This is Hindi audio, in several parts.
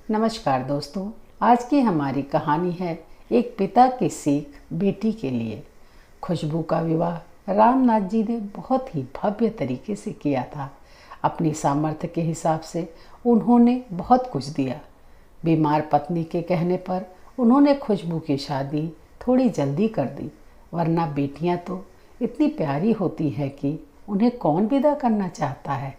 नमस्कार दोस्तों, आज की हमारी कहानी है एक पिता की सीख बेटी के लिए। खुशबू का विवाह रामनाथ जी ने बहुत ही भव्य तरीके से किया था। अपनी सामर्थ्य के हिसाब से उन्होंने बहुत कुछ दिया। बीमार पत्नी के कहने पर उन्होंने खुशबू की शादी थोड़ी जल्दी कर दी, वरना बेटियां तो इतनी प्यारी होती हैं कि उन्हें कौन विदा करना चाहता है।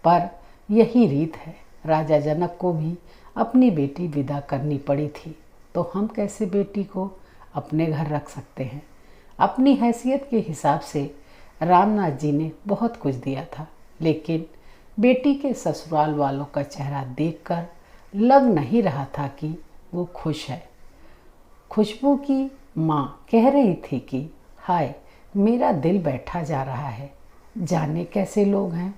पर यही रीत है, राजा जनक को भी अपनी बेटी विदा करनी पड़ी थी, तो हम कैसे बेटी को अपने घर रख सकते हैं। अपनी हैसियत के हिसाब से रामनाथ जी ने बहुत कुछ दिया था, लेकिन बेटी के ससुराल वालों का चेहरा देखकर लग नहीं रहा था कि वो खुश है। खुशबू की माँ कह रही थी कि हाय, मेरा दिल बैठा जा रहा है। जाने कैसे लोग हैं,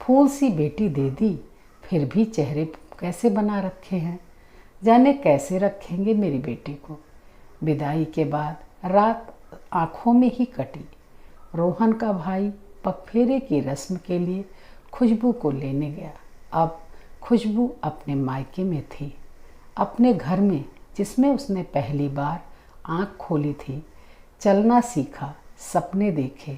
फूल सी बेटी दे दी, फिर भी चेहरे कैसे बना रखे हैं। जाने कैसे रखेंगे मेरी बेटी को। विदाई के बाद रात आँखों में ही कटी। रोहन का भाई पगफेरे की रस्म के लिए खुशबू को लेने गया। अब खुशबू अपने मायके में थी, अपने घर में जिसमें उसने पहली बार आँख खोली थी, चलना सीखा, सपने देखे।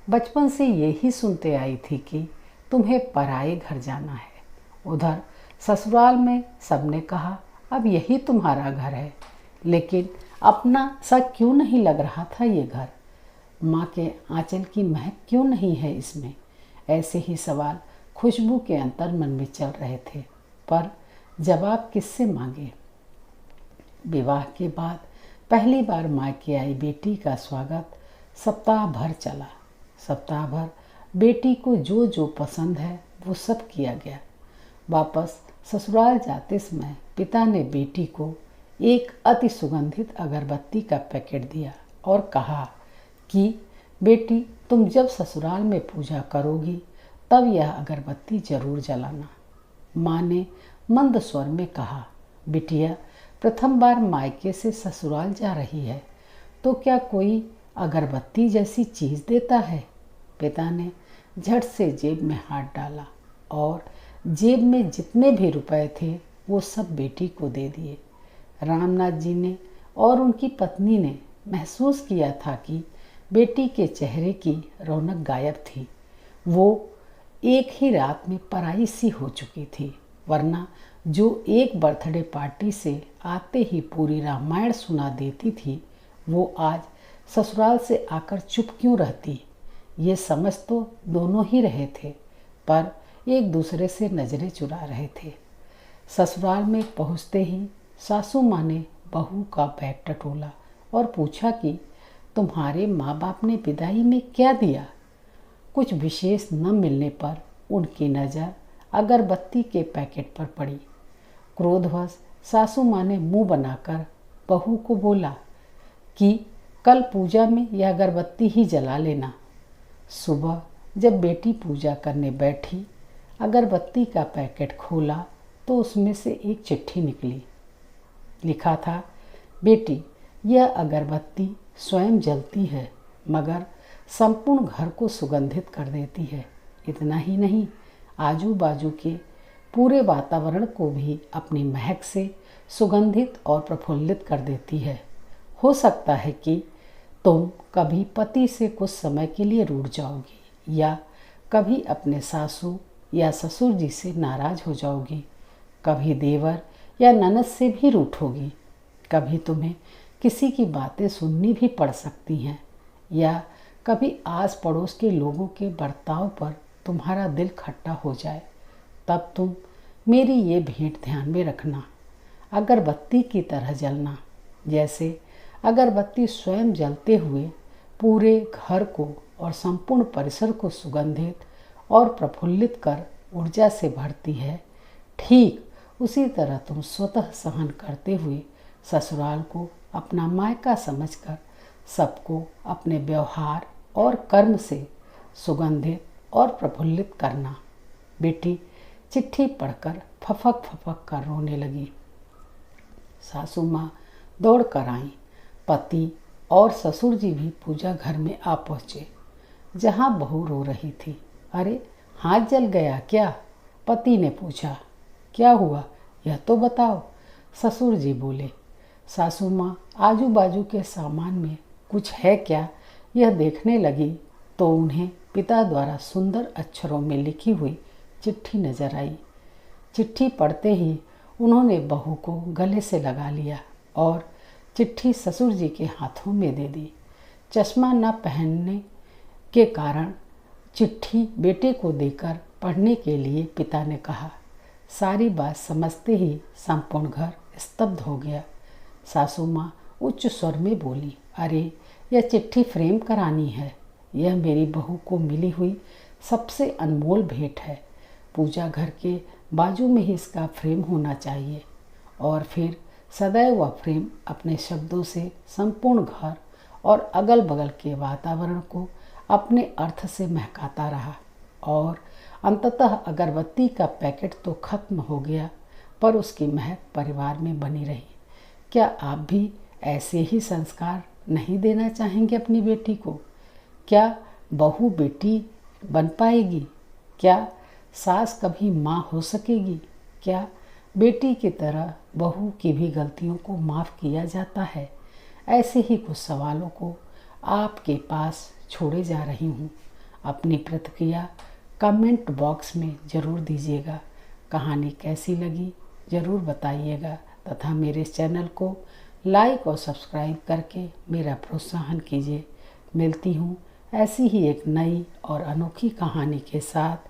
बचपन से यही सुनते आई थी कि तुम्हें पराए घर जाना है। उधर ससुराल में सबने कहा अब यही तुम्हारा घर है, लेकिन अपना सा क्यों नहीं लग रहा था ये घर। माँ के आंचल की महक क्यों नहीं है इसमें। ऐसे ही सवाल खुशबू के अंतर मन में चल रहे थे, पर जवाब किससे मांगे। विवाह के बाद पहली बार मायके आई बेटी का स्वागत सप्ताह भर चला। सप्ताह भर बेटी को जो जो पसंद है वो सब किया गया। वापस ससुराल जाते समय पिता ने बेटी को एक अति सुगंधित अगरबत्ती का पैकेट दिया और कहा कि बेटी, तुम जब ससुराल में पूजा करोगी तब यह अगरबत्ती जरूर जलाना। माँ ने मंद स्वर में कहा, बिटिया, प्रथम बार मायके से ससुराल जा रही है तो क्या कोई अगरबत्ती जैसी चीज़ देता है। पिता ने झट से जेब में हाथ डाला और जेब में जितने भी रुपए थे वो सब बेटी को दे दिए। रामनाथ जी ने और उनकी पत्नी ने महसूस किया था कि बेटी के चेहरे की रौनक गायब थी। वो एक ही रात में पराई सी हो चुकी थी, वरना जो एक बर्थडे पार्टी से आते ही पूरी रामायण सुना देती थी, वो आज ससुराल से आकर चुप क्यों रहती। ये समझ तो दोनों ही रहे थे, पर एक दूसरे से नज़रें चुरा रहे थे। ससुराल में पहुंचते ही सासू माँ ने बहू का बैग टटोला और पूछा कि तुम्हारे माँ बाप ने विदाई में क्या दिया। कुछ विशेष न मिलने पर उनकी नज़र अगरबत्ती के पैकेट पर पड़ी। क्रोधवश सासू माँ ने मुंह बनाकर बहू को बोला कि कल पूजा में यह अगरबत्ती ही जला लेना। सुबह जब बेटी पूजा करने बैठी, अगरबत्ती का पैकेट खोला तो उसमें से एक चिट्ठी निकली। लिखा था, बेटी, यह अगरबत्ती स्वयं जलती है मगर संपूर्ण घर को सुगंधित कर देती है। इतना ही नहीं, आजू बाजू के पूरे वातावरण को भी अपनी महक से सुगंधित और प्रफुल्लित कर देती है। हो सकता है कि तुम कभी पति से कुछ समय के लिए रूठ जाओगी या कभी अपने सासू या ससुर जी से नाराज हो जाओगी, कभी देवर या ननद से भी रूठोगी, कभी तुम्हें किसी की बातें सुननी भी पड़ सकती हैं या कभी आस पड़ोस के लोगों के बर्ताव पर तुम्हारा दिल खट्टा हो जाए। तब तुम मेरी ये भेंट ध्यान में रखना, अगरबत्ती की तरह जलना। जैसे अगरबत्ती स्वयं जलते हुए पूरे घर को और संपूर्ण परिसर को सुगंधित और प्रफुल्लित कर ऊर्जा से भरती है, ठीक उसी तरह तुम स्वतः सहन करते हुए ससुराल को अपना मायका समझकर सबको अपने व्यवहार और कर्म से सुगंधित और प्रफुल्लित करना। बेटी चिट्ठी पढ़कर फफक फफक कर रोने लगी। सासू माँ दौड़ कर आईं। पति और ससुर जी भी पूजा घर में आ पहुँचे, जहाँ बहू रो रही थी। अरे, हाथ जल गया क्या? पति ने पूछा। क्या हुआ, यह तो बताओ। ससुर जी बोले। सासू माँ आजू बाजू के सामान में कुछ है क्या यह देखने लगी तो उन्हें पिता द्वारा सुंदर अक्षरों में लिखी हुई चिट्ठी नजर आई। चिट्ठी पढ़ते ही उन्होंने बहू को गले से लगा लिया और चिट्ठी ससुर जी के हाथों में दे दी। चश्मा न पहनने के कारण चिट्ठी बेटे को देकर पढ़ने के लिए पिता ने कहा। सारी बात समझते ही संपूर्ण घर स्तब्ध हो गया। सासू माँ उच्च स्वर में बोली, अरे यह चिट्ठी फ्रेम करानी है। यह मेरी बहू को मिली हुई सबसे अनमोल भेंट है। पूजा घर के बाजू में ही इसका फ्रेम होना चाहिए और फिर सदैव वह फ्रेम अपने शब्दों से संपूर्ण घर और अगल बगल के वातावरण को अपने अर्थ से महकाता रहा। और अंततः अगरबत्ती का पैकेट तो खत्म हो गया पर उसकी महक परिवार में बनी रही। क्या आप भी ऐसे ही संस्कार नहीं देना चाहेंगे अपनी बेटी को? क्या बहू बेटी बन पाएगी? क्या सास कभी माँ हो सकेगी? क्या बेटी की तरह बहू की भी गलतियों को माफ़ किया जाता है? ऐसे ही कुछ सवालों को आपके पास छोड़े जा रही हूँ। अपनी प्रतिक्रिया कमेंट बॉक्स में ज़रूर दीजिएगा। कहानी कैसी लगी ज़रूर बताइएगा तथा मेरे चैनल को लाइक और सब्सक्राइब करके मेरा प्रोत्साहन कीजिए। मिलती हूँ ऐसी ही एक नई और अनोखी कहानी के साथ।